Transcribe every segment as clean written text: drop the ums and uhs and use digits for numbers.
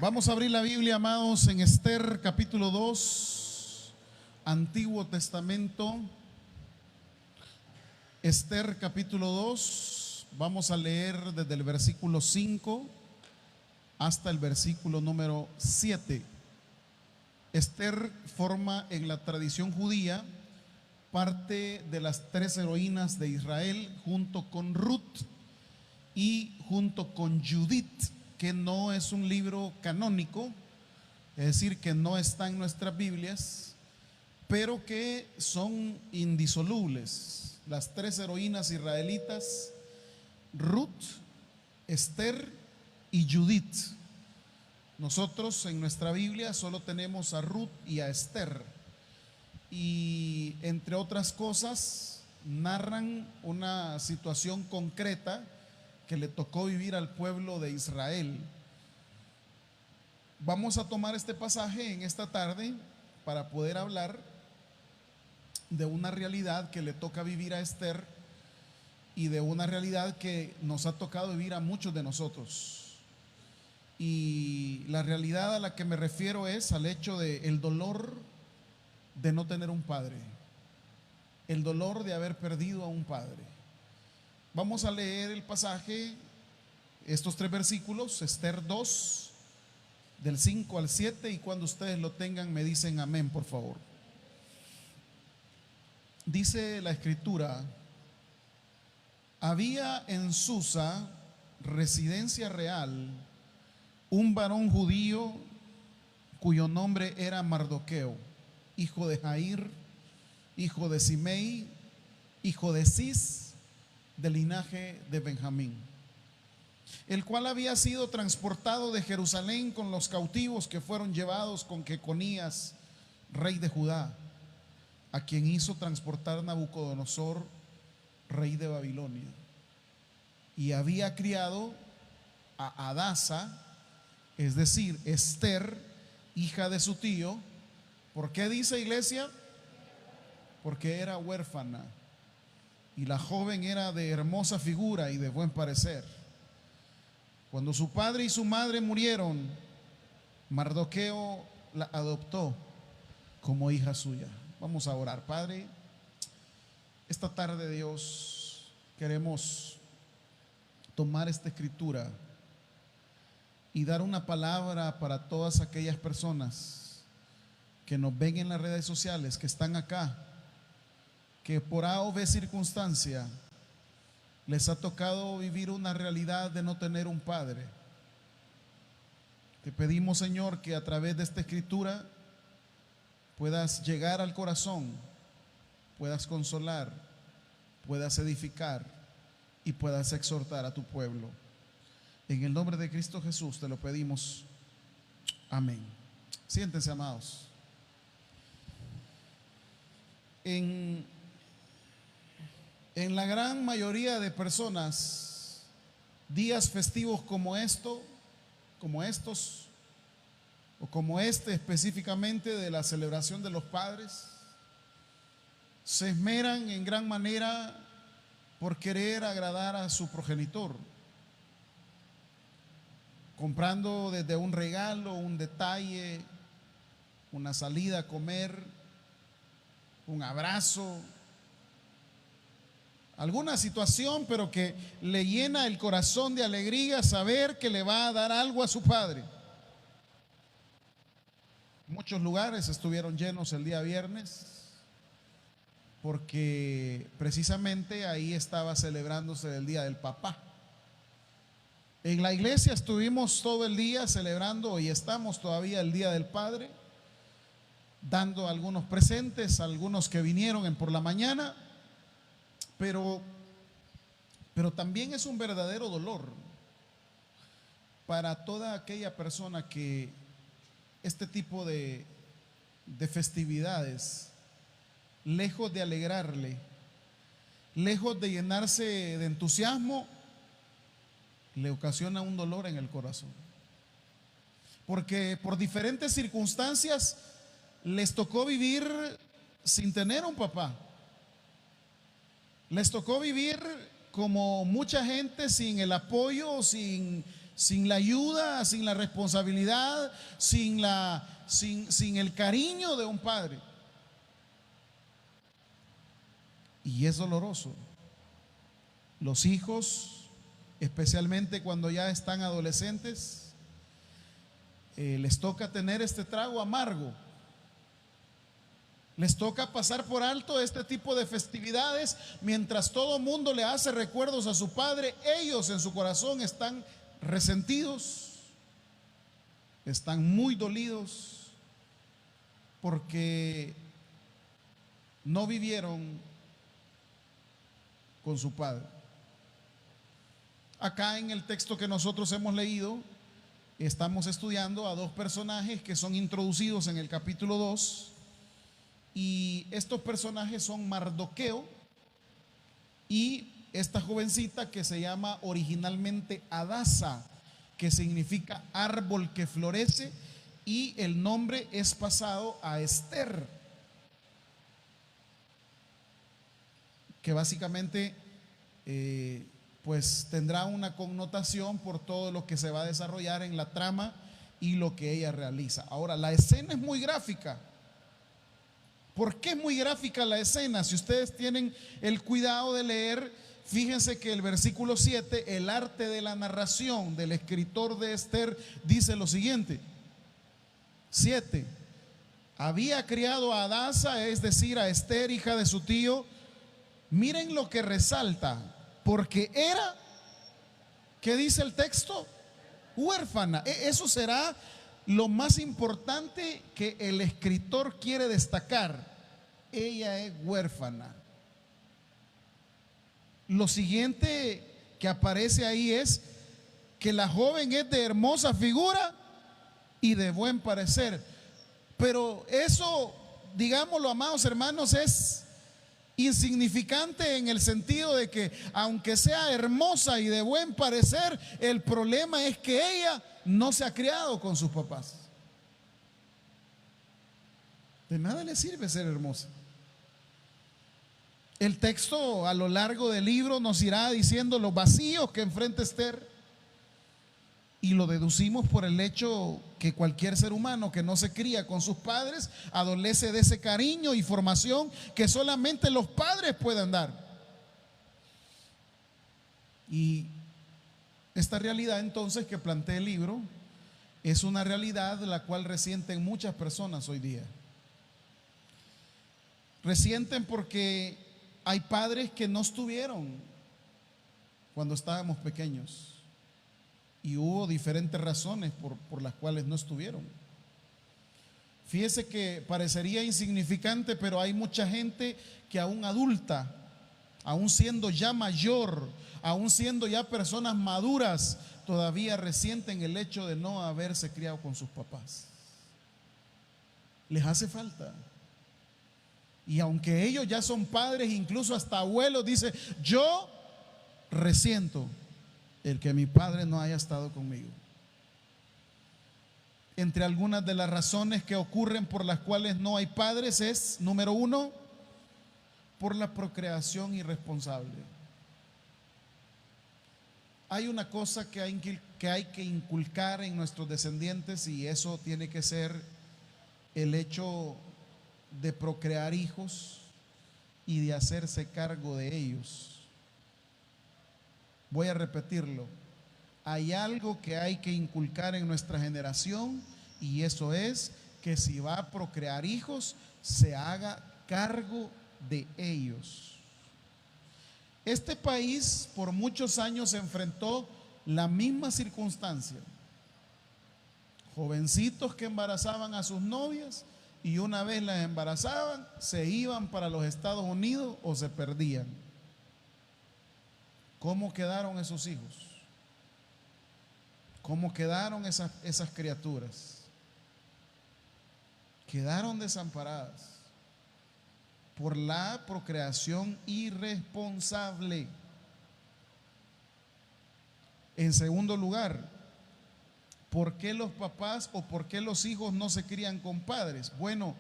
Vamos a abrir la Biblia, amados, en Esther capítulo 2, Antiguo Testamento. Esther capítulo 2, vamos a leer desde el versículo 5 hasta el versículo número 7. Esther forma en la tradición judía parte de las tres heroínas de Israel, junto con Ruth y junto con Judith, que no es un libro canónico, es decir, que no está en nuestras Biblias, pero que son indisolubles. Las tres heroínas israelitas, Ruth, Esther y Judith. Nosotros en nuestra Biblia solo tenemos a Ruth y a Esther, y entre otras cosas narran una situación concreta que le tocó vivir al pueblo de Israel. Vamos a tomar este pasaje en esta tarde para poder hablar de una realidad que le toca vivir a Esther y de una realidad que nos ha tocado vivir a muchos de nosotros. Y la realidad a la que me refiero es al hecho de el dolor de no tener un padre, el dolor de haber perdido a un padre. Vamos a leer el pasaje, estos tres versículos, Esther 2, del 5 al 7, y cuando ustedes lo tengan me dicen amén, por favor. Dice la escritura: había en Susa, residencia real, un varón judío cuyo nombre era Mardoqueo, hijo de Jair, hijo de Simei, hijo de Cis, del linaje de Benjamín, el cual había sido transportado de Jerusalén con los cautivos que fueron llevados con Jeconías, rey de Judá, a quien hizo transportar Nabucodonosor, rey de Babilonia. Y había criado a Hadasa, es decir, Esther, hija de su tío. ¿Por qué dice, iglesia? Porque era huérfana, y la joven era de hermosa figura y de buen parecer. Cuando su padre y su madre murieron, Mardoqueo la adoptó como hija suya. Vamos a orar. Padre, esta tarde, Dios, queremos tomar esta escritura y dar una palabra para todas aquellas personas que nos ven en las redes sociales, que están acá, que por A o B circunstancia les ha tocado vivir una realidad de no tener un padre. Te pedimos, Señor, que a través de esta escritura puedas llegar al corazón, puedas consolar, puedas edificar y puedas exhortar a tu pueblo. En el nombre de Cristo Jesús te lo pedimos. Amén. Siéntense, amados. En la gran mayoría de personas, días festivos como estos, o como este específicamente de la celebración de los padres, se esmeran en gran manera por querer agradar a su progenitor, comprando desde un regalo, un detalle, una salida a comer, un abrazo, alguna situación, pero que le llena el corazón de alegría saber que le va a dar algo a su padre. Muchos lugares estuvieron llenos el día viernes porque precisamente ahí estaba celebrándose el día del papá. En la iglesia estuvimos todo el día celebrando, y estamos todavía el día del padre, dando algunos presentes, algunos que vinieron por la mañana. Pero también es un verdadero dolor para toda aquella persona que este tipo de festividades, lejos de alegrarle, lejos de llenarse de entusiasmo, le ocasiona un dolor en el corazón. Porque por diferentes circunstancias les tocó vivir sin tener un papá. Les tocó vivir como mucha gente sin el apoyo, sin sin la ayuda, sin la responsabilidad, sin el cariño de un padre. Y es doloroso. Los hijos, especialmente cuando ya están adolescentes, les toca tener este trago amargo. Les toca pasar por alto este tipo de festividades. Mientras todo mundo le hace recuerdos a su padre, ellos en su corazón están resentidos, están muy dolidos porque no vivieron con su padre. Acá en el texto que nosotros hemos leído, estamos estudiando a dos personajes que son introducidos en el capítulo 2. Y estos personajes son Mardoqueo y esta jovencita que se llama originalmente Hadasa, que significa árbol que florece, y el nombre es pasado a Esther, que básicamente pues tendrá una connotación por todo lo que se va a desarrollar en la trama y lo que ella realiza. Ahora, la escena es muy gráfica. ¿Por qué es muy gráfica la escena? Si ustedes tienen el cuidado de leer, fíjense que el versículo 7, el arte de la narración del escritor de Esther, dice lo siguiente. 7. Había criado a Hadasa, es decir, a Esther, hija de su tío. Miren lo que resalta, porque era, ¿qué dice el texto? Huérfana. Eso será lo más importante que el escritor quiere destacar. Ella es huérfana. Lo siguiente que aparece ahí es que la joven es de hermosa figura y de buen parecer. Pero eso, digámoslo, amados hermanos, es insignificante en el sentido de que aunque sea hermosa y de buen parecer, el problema es que ella no se ha criado con sus papás. De nada le sirve ser hermosa. El texto a lo largo del libro nos irá diciendo los vacíos que enfrenta Esther, y lo deducimos por el hecho que cualquier ser humano que no se cría con sus padres adolece de ese cariño y formación que solamente los padres pueden dar. Y esta realidad entonces que plantea el libro es una realidad la cual resienten muchas personas hoy día. Resienten porque hay padres que no estuvieron cuando estábamos pequeños. Y hubo diferentes razones por las cuales no estuvieron. Fíjese que parecería insignificante, pero hay mucha gente que aún adulta, aún siendo ya mayor, aún siendo ya personas maduras, todavía resienten el hecho de no haberse criado con sus papás. Les hace falta. Y aunque ellos ya son padres, incluso hasta abuelos, dice: yo resiento el que mi padre no haya estado conmigo. Entre algunas de las razones que ocurren por las cuales no hay padres es, número 1, por la procreación irresponsable. Hay una cosa que hay que inculcar en nuestros descendientes, y eso tiene que ser el hecho de procrear hijos y de hacerse cargo de ellos. Voy a repetirlo. Hay algo que hay que inculcar en nuestra generación, y eso es que si va a procrear hijos, se haga cargo de ellos. Este país por muchos años enfrentó la misma circunstancia. Jovencitos que embarazaban a sus novias, y una vez las embarazaban, se iban para los Estados Unidos o se perdían. ¿Cómo quedaron esos hijos? ¿Cómo quedaron esas criaturas? Quedaron desamparadas por la procreación irresponsable. En segundo lugar, ¿por qué los papás o por qué los hijos no se crían con padres? Bueno,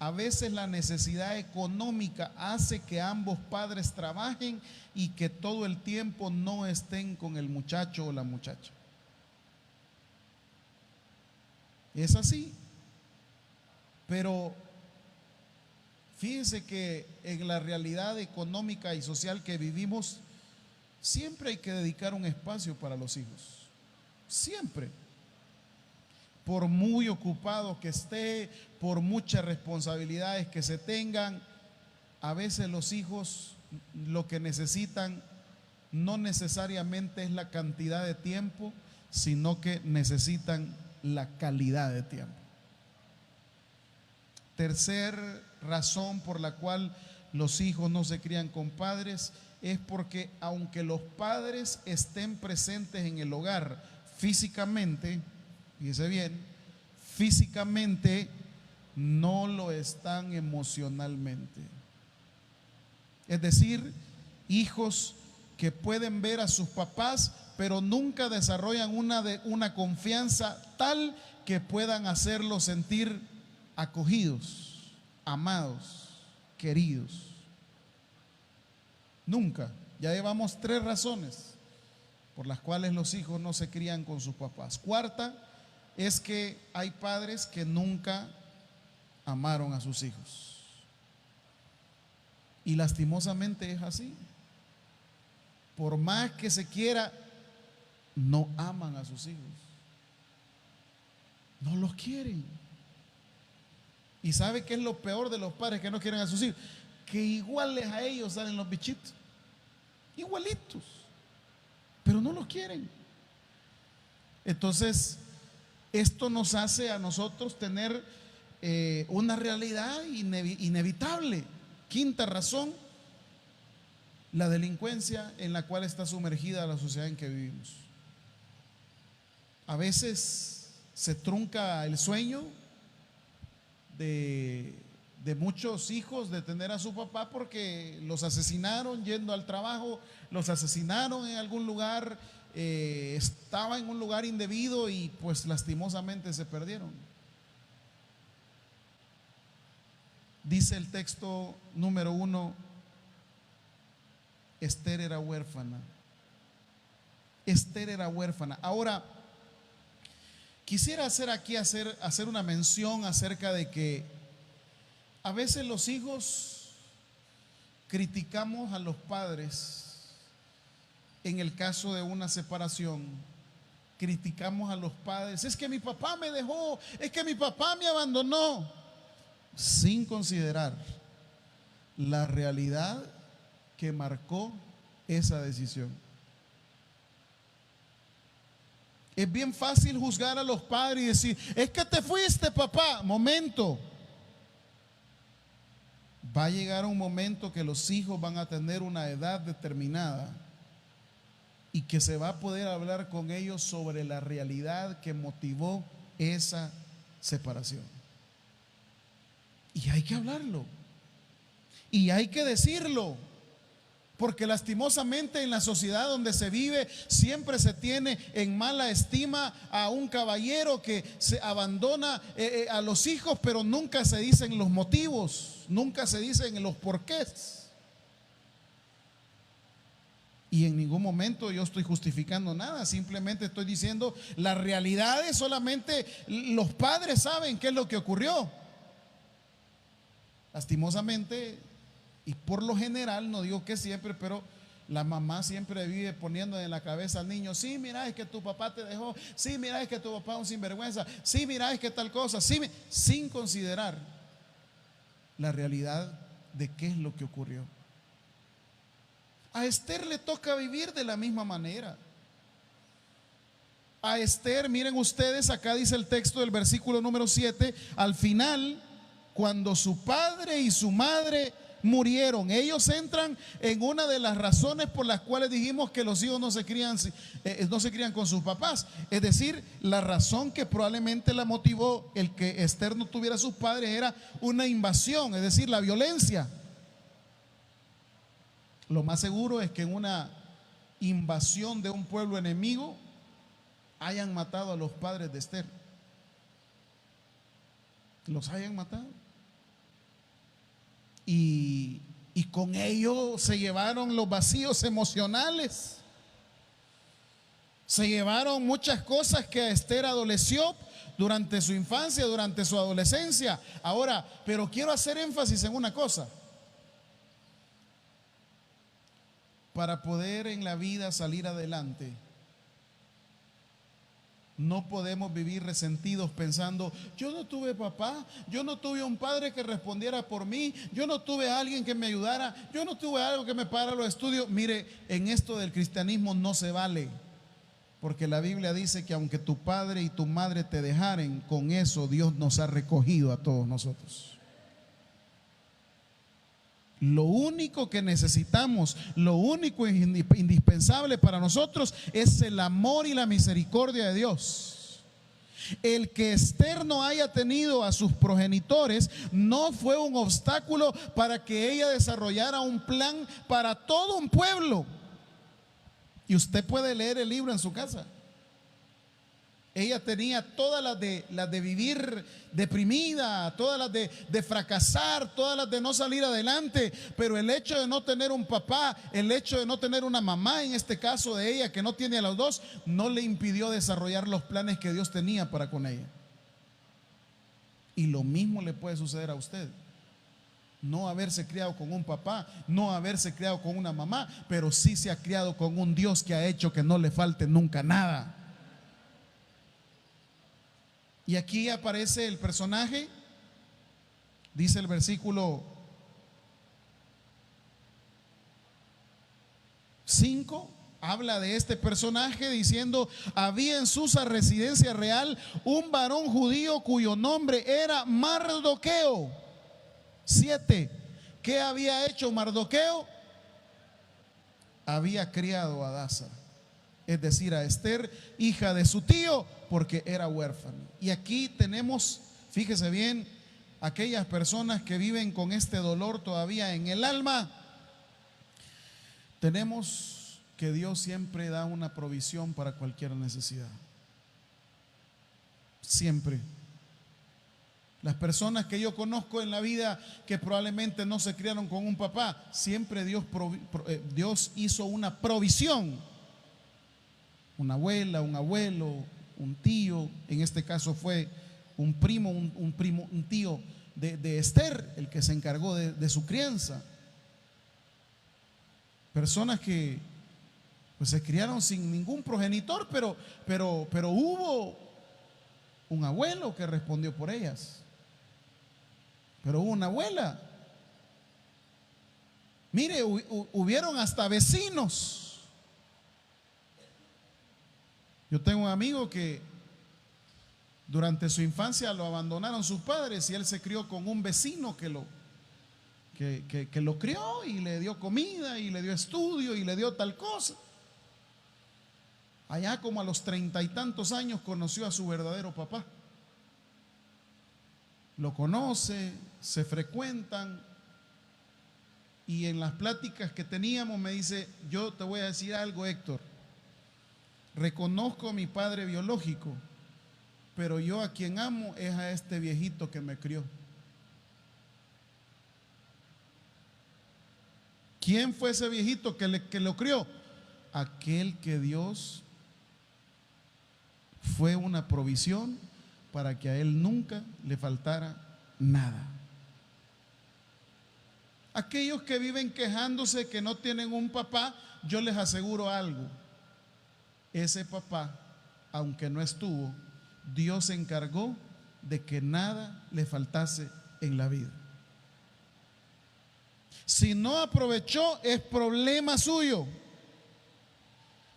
a veces la necesidad económica hace que ambos padres trabajen y que todo el tiempo no estén con el muchacho o la muchacha. Es así. Pero fíjense que en la realidad económica y social que vivimos, siempre hay que dedicar un espacio para los hijos. Siempre. Por muy ocupado que esté, por muchas responsabilidades que se tengan, a veces los hijos lo que necesitan no necesariamente es la cantidad de tiempo, sino que necesitan la calidad de tiempo. Tercer razón por la cual los hijos no se crían con padres es porque aunque los padres estén presentes en el hogar físicamente, fíjese bien, físicamente no lo están emocionalmente. Es decir, hijos que pueden ver a sus papás, pero nunca desarrollan una confianza tal que puedan hacerlos sentir acogidos, amados, queridos. Nunca. Ya llevamos 3 razones por las cuales los hijos no se crían con sus papás. Cuarta es que hay padres que nunca amaron a sus hijos. Y lastimosamente es así. Por más que se quiera, no aman a sus hijos. No los quieren. ¿Y sabe qué es lo peor de los padres que no quieren a sus hijos? Que iguales a ellos salen los bichitos. Igualitos. Pero no los quieren. Entonces, esto nos hace a nosotros tener una realidad inevitable. Quinta razón, la delincuencia en la cual está sumergida la sociedad en que vivimos. A veces se trunca el sueño de muchos hijos de tener a su papá porque los asesinaron yendo al trabajo, los asesinaron en algún lugar, estaba en un lugar indebido y pues lastimosamente se perdieron. Dice el texto número 1, Esther era huérfana. Esther era huérfana. Ahora, quisiera hacer una mención acerca de que a veces los hijos criticamos a los padres. En el caso de una separación, criticamos a los padres. Es que mi papá me dejó, es que mi papá me abandonó, sin considerar la realidad que marcó esa decisión. Es bien fácil juzgar a los padres y decir, es que te fuiste, papá. Momento. Va a llegar un momento que los hijos van a tener una edad determinada y que se va a poder hablar con ellos sobre la realidad que motivó esa separación. Y hay que hablarlo. Y hay que decirlo. Porque lastimosamente en la sociedad donde se vive siempre se tiene en mala estima a un caballero que se abandona a los hijos, pero nunca se dicen los motivos, nunca se dicen los porqués. Y en ningún momento yo estoy justificando nada, simplemente estoy diciendo las realidades. Solamente los padres saben qué es lo que ocurrió. Lastimosamente, y por lo general, no digo que siempre, pero la mamá siempre vive poniendo en la cabeza al niño, sí, mira, es que tu papá te dejó, sí, mira, es que tu papá es un sinvergüenza, sí, mira, es que tal cosa, sí, sin considerar la realidad de qué es lo que ocurrió. A Esther le toca vivir de la misma manera. A Esther, miren ustedes, acá dice el texto del versículo número 7, al final, cuando su padre y su madre murieron, ellos entran en una de las razones por las cuales dijimos que los hijos no se crían con sus papás. Es decir, la razón que probablemente la motivó el que Esther no tuviera a sus padres era una invasión, es decir, la violencia. Lo más seguro es que en una invasión de un pueblo enemigo hayan matado a los padres de Esther. Los hayan matado. Y con ello se llevaron los vacíos emocionales. Se llevaron muchas cosas que a Esther adoleció durante su infancia, durante su adolescencia. Ahora, pero quiero hacer énfasis en una cosa. Para poder en la vida salir adelante, no podemos vivir resentidos pensando, yo no tuve papá, yo no tuve un padre que respondiera por mí, yo no tuve a alguien que me ayudara, yo no tuve algo que me pagara los estudios. Mire, en esto del cristianismo no se vale, porque la Biblia dice que aunque tu padre y tu madre te dejaren, con eso Dios nos ha recogido a todos nosotros. Lo único que necesitamos, lo único indispensable para nosotros es el amor y la misericordia de Dios. El que Esther no haya tenido a sus progenitores no fue un obstáculo para que ella desarrollara un plan para todo un pueblo. Y usted puede leer el libro en su casa. Ella tenía todas las de vivir deprimida, todas las de fracasar, todas las de no salir adelante. Pero el hecho de no tener un papá, el hecho de no tener una mamá, en este caso de ella que no tiene a los dos, no le impidió desarrollar los planes que Dios tenía para con ella. Y lo mismo le puede suceder a usted. No haberse criado con un papá, no haberse criado con una mamá, pero sí se ha criado con un Dios que ha hecho que no le falte nunca nada. Y aquí aparece el personaje, dice el versículo 5, habla de este personaje diciendo, había en Susa, residencia real, un varón judío cuyo nombre era Mardoqueo. 7, ¿qué había hecho Mardoqueo? Había criado a Hadasa, es decir, a Esther, hija de su tío, porque era huérfana. Y aquí tenemos, fíjese bien, aquellas personas que viven con este dolor todavía en el alma. Tenemos que Dios siempre da una provisión para cualquier necesidad. Siempre. Las personas que yo conozco en la vida que probablemente no se criaron con un papá, siempre Dios hizo una provisión. Una abuela, un abuelo, un tío, en este caso fue un primo, un tío de Esther, el que se encargó de su crianza. Personas que pues se criaron sin ningún progenitor, pero hubo un abuelo que respondió por ellas. Pero hubo una abuela. Mire, hubieron hasta vecinos. Yo tengo un amigo que durante su infancia lo abandonaron sus padres y él se crió con un vecino que lo crió y le dio comida y le dio estudio y le dio tal cosa. Allá como a los 30 y tantos años conoció a su verdadero papá. Lo conoce, se frecuentan y en las pláticas que teníamos me dice, yo te voy a decir algo, Héctor. Reconozco a mi padre biológico, pero yo a quien amo es a este viejito que me crió. ¿Quién fue ese viejito que lo crió? Aquel que Dios fue una provisión para que a él nunca le faltara nada. Aquellos que viven quejándose que no tienen un papá, yo les aseguro algo. Ese papá, aunque no estuvo, Dios se encargó de que nada le faltase en la vida. Si no aprovechó, es problema suyo.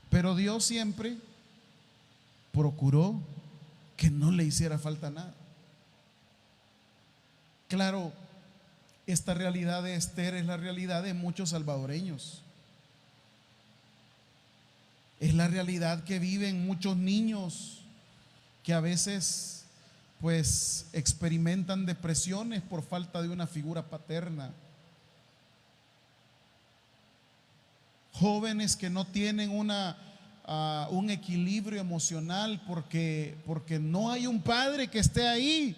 Pero Dios siempre procuró que no le hiciera falta nada. Claro, esta realidad de Esther es la realidad de muchos salvadoreños. Es la realidad que viven muchos niños que a veces pues experimentan depresiones por falta de una figura paterna. Jóvenes que no tienen un equilibrio emocional porque no hay un padre que esté ahí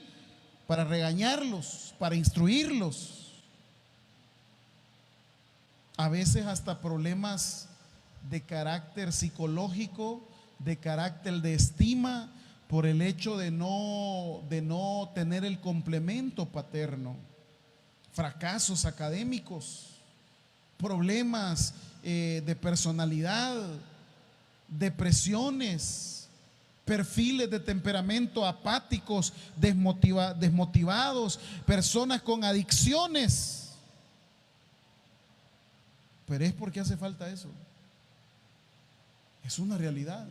para regañarlos, para instruirlos. A veces hasta problemas de carácter psicológico, de carácter de estima, por el hecho de no tener el complemento paterno, fracasos académicos, problemas de personalidad, depresiones, perfiles de temperamento apáticos, desmotivados, personas con adicciones. Pero es porque hace falta eso. Es una realidad.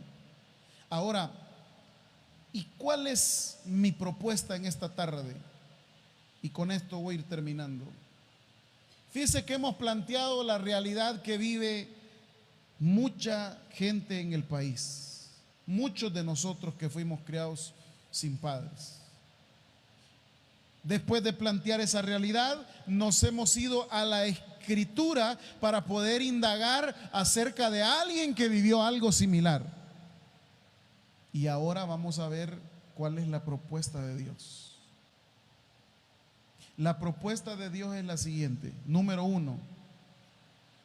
Ahora, ¿y cuál es mi propuesta en esta tarde? Y con esto voy a ir terminando. Fíjese que hemos planteado la realidad que vive mucha gente en el país. Muchos de nosotros que fuimos criados sin padres. Después de plantear esa realidad, nos hemos ido a la Escritura para poder indagar acerca de alguien que vivió algo similar. Y ahora vamos a ver cuál es la propuesta de Dios. La propuesta de Dios es la siguiente. Número 1,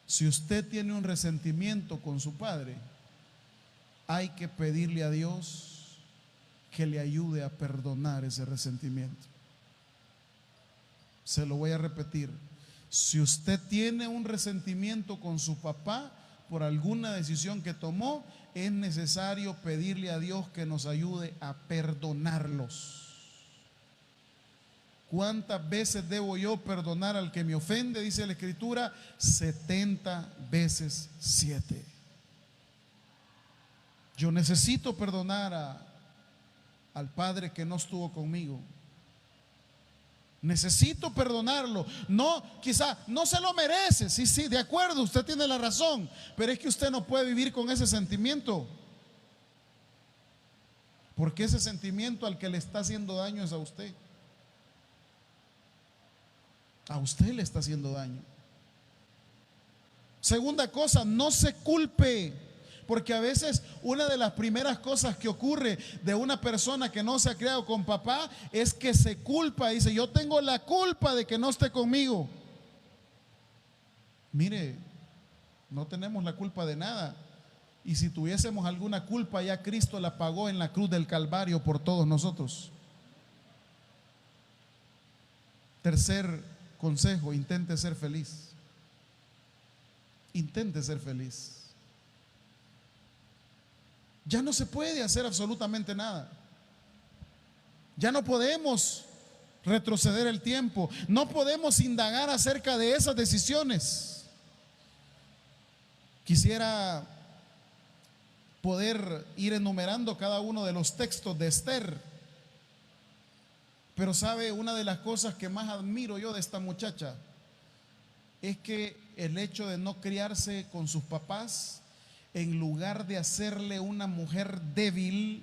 si usted tiene un resentimiento con su padre, hay que pedirle a Dios que le ayude a perdonar ese resentimiento. Se lo voy a repetir. Si usted tiene un resentimiento con su papá por alguna decisión que tomó, es necesario pedirle a Dios que nos ayude a perdonarlos. ¿Cuántas veces debo yo perdonar al que me ofende? Dice la Escritura, 70 veces 7. Yo necesito perdonar al padre que no estuvo conmigo. Necesito perdonarlo. No, quizá no se lo merece. Sí, de acuerdo, usted tiene la razón. Pero es que usted no puede vivir con ese sentimiento. Porque ese sentimiento al que le está haciendo daño es a usted. A usted le está haciendo daño. Segunda cosa, no se culpe. Porque a veces una de las primeras cosas que ocurre de una persona que no se ha criado con papá es que se culpa. Dice, yo tengo la culpa de que no esté conmigo. Mire, no tenemos la culpa de nada. Y si tuviésemos alguna culpa, ya Cristo la pagó en la cruz del Calvario por todos nosotros. Tercer consejo, intente ser feliz. Intente ser feliz. Ya no se puede hacer absolutamente nada. Ya no podemos retroceder el tiempo. No podemos indagar acerca de esas decisiones. Quisiera poder ir enumerando cada uno de los textos de Esther. Pero sabe, una de las cosas que más admiro yo de esta muchacha es que el hecho de no criarse con sus papás, en lugar de hacerle una mujer débil,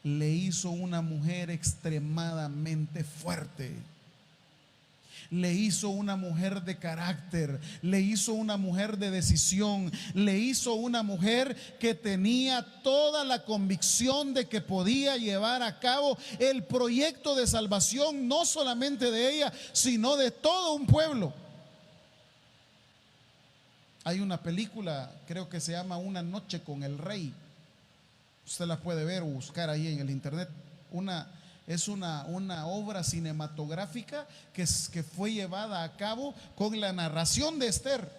le hizo una mujer extremadamente fuerte. Le hizo una mujer de carácter, le hizo una mujer de decisión, le hizo una mujer que tenía toda la convicción de que podía llevar a cabo el proyecto de salvación, no solamente de ella, sino de todo un pueblo. Hay una película, creo que se llama Una noche con el rey. Usted la puede ver o buscar ahí en el internet. Es una obra cinematográfica que fue llevada a cabo con la narración de Esther.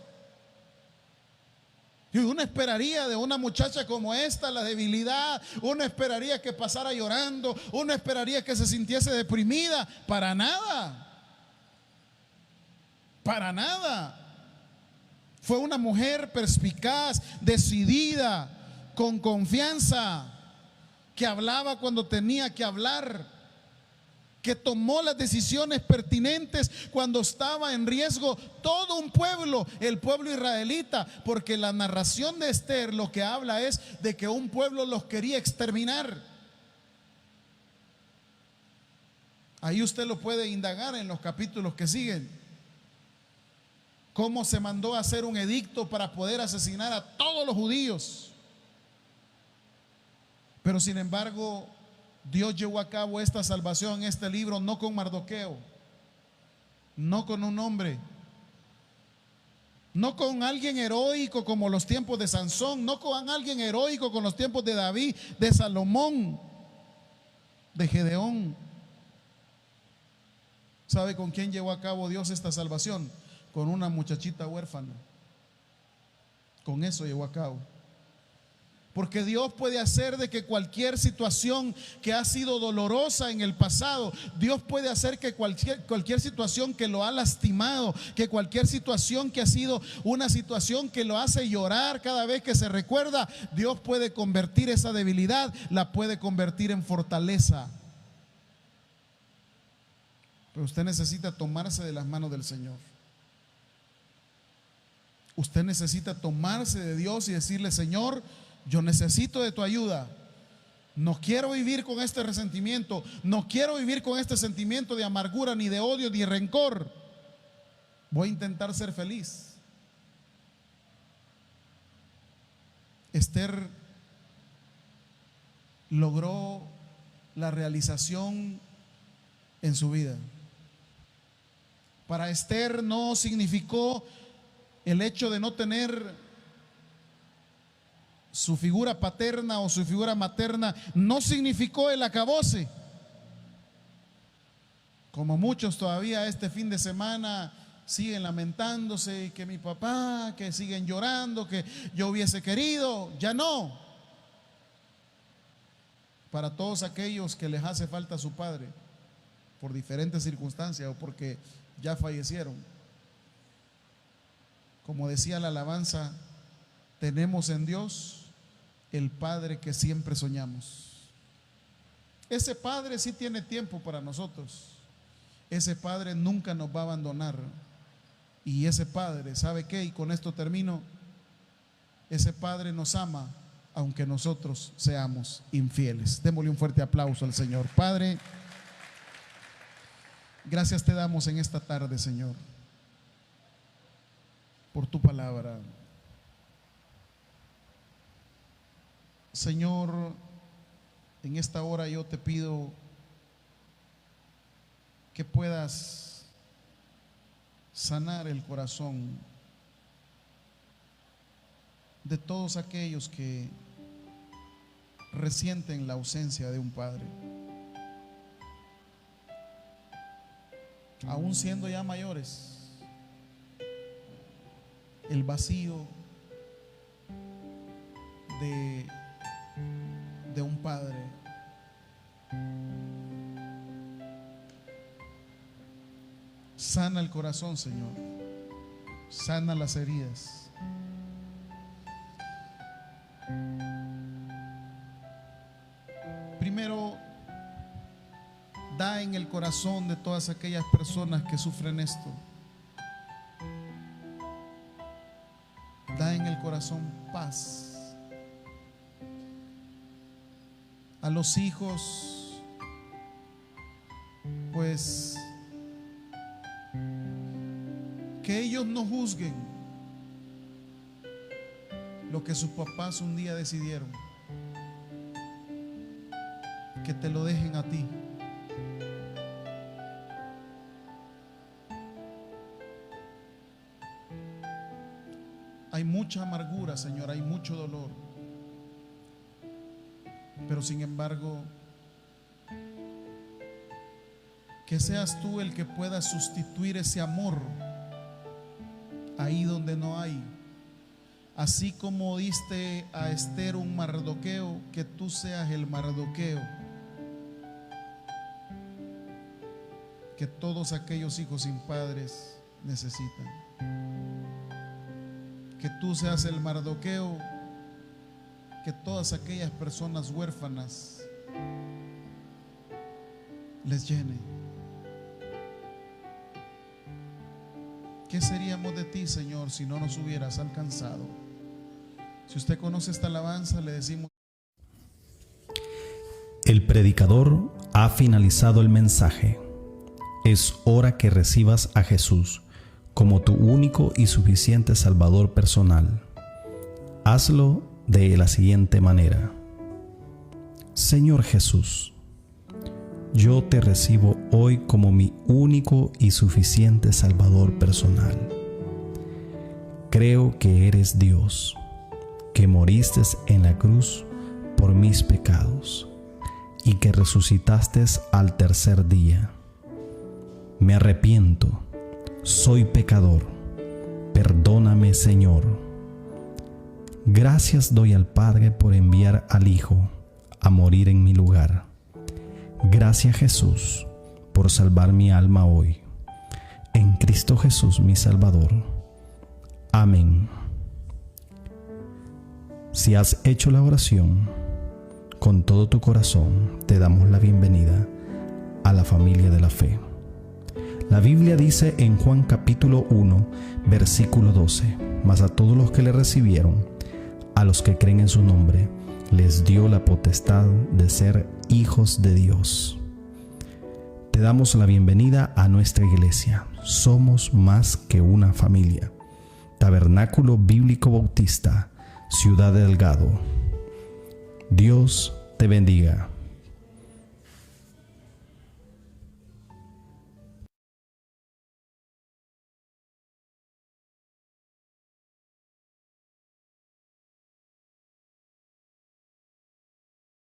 Y uno esperaría de una muchacha como esta la debilidad, uno esperaría que pasara llorando, uno esperaría que se sintiese deprimida. Para nada. Para nada. Fue una mujer perspicaz, decidida, con confianza, que hablaba cuando tenía que hablar, que tomó las decisiones pertinentes cuando estaba en riesgo todo un pueblo, el pueblo israelita, porque la narración de Esther lo que habla es de que un pueblo los quería exterminar. Ahí usted lo puede indagar en los capítulos que siguen. Cómo se mandó a hacer un edicto para poder asesinar a todos los judíos. Pero sin embargo, Dios llevó a cabo esta salvación en este libro no con Mardoqueo, no con un hombre, no con alguien heroico como los tiempos de Sansón, no con alguien heroico con los tiempos de David, de Salomón. de Gedeón. ¿Sabe con quién llevó a cabo Dios esta salvación? Con una muchachita huérfana. Con eso llevó a cabo. Porque Dios puede hacer de que cualquier situación que ha sido dolorosa en el pasado, Dios puede hacer que cualquier situación que lo ha lastimado, que cualquier situación que ha sido una situación que lo hace llorar cada vez que se recuerda, Dios puede convertir esa debilidad, la puede convertir en fortaleza. Pero usted necesita tomarse de las manos del Señor. Usted necesita tomarse de Dios y decirle: Señor, yo necesito de tu ayuda. No quiero vivir con este resentimiento. No quiero vivir con este sentimiento de amargura, ni de odio, ni rencor. Voy a intentar ser feliz. Esther logró la realización en su vida. Para Esther no significó el hecho de no tener su figura paterna o su figura materna, no significó el acabose. Como muchos todavía este fin de semana siguen lamentándose, que mi papá, que siguen llorando, que yo hubiese querido. Ya no. Para todos aquellos que les hace falta a su padre por diferentes circunstancias o porque ya fallecieron, como decía la alabanza, tenemos en Dios el Padre que siempre soñamos. Ese Padre sí tiene tiempo para nosotros. Ese Padre nunca nos va a abandonar. Y ese Padre, ¿sabe qué? Y con esto termino. Ese Padre nos ama aunque nosotros seamos infieles. Démosle un fuerte aplauso al Señor. Padre, gracias te damos en esta tarde, Señor, por tu palabra. Señor, en esta hora yo te pido que puedas sanar el corazón de todos aquellos que resienten la ausencia de un padre, aún siendo ya mayores. El vacío de un padre. Sana el corazón, Señor. Sana las heridas. Primero, da en el corazón de todas aquellas personas que sufren esto. Da en el corazón paz. A los hijos, pues, que ellos no juzguen lo que sus papás un día decidieron, que te lo dejen a ti. Hay mucha amargura, Señor, hay mucho dolor. Pero sin embargo, que seas tú el que pueda sustituir ese amor ahí donde no hay. Así como diste a Esther un Mardoqueo, que tú seas el Mardoqueo que todos aquellos hijos sin padres necesitan. Que tú seas el Mardoqueo que todas aquellas personas huérfanas les llene. ¿Qué seríamos de ti, Señor, si no nos hubieras alcanzado? Si usted conoce esta alabanza, le decimos: el predicador ha finalizado el mensaje. Es hora que recibas a Jesús como tu único y suficiente Salvador personal. Hazlo de la siguiente manera: Señor Jesús, yo te recibo hoy como mi único y suficiente Salvador personal. Creo que eres Dios, que moriste en la cruz por mis pecados, y que resucitaste al tercer día. Me arrepiento, soy pecador, perdóname, Señor. Gracias doy al Padre por enviar al Hijo a morir en mi lugar. Gracias, Jesús, por salvar mi alma hoy. En Cristo Jesús, mi Salvador. Amén. Si has hecho la oración con todo tu corazón, te damos la bienvenida a la familia de la fe. La Biblia dice en Juan capítulo 1, versículo 12: mas a todos los que le recibieron, a los que creen en su nombre, les dio la potestad de ser hijos de Dios. Te damos la bienvenida a nuestra iglesia. Somos más que una familia. Tabernáculo Bíblico Bautista, Ciudad Delgado. Dios te bendiga.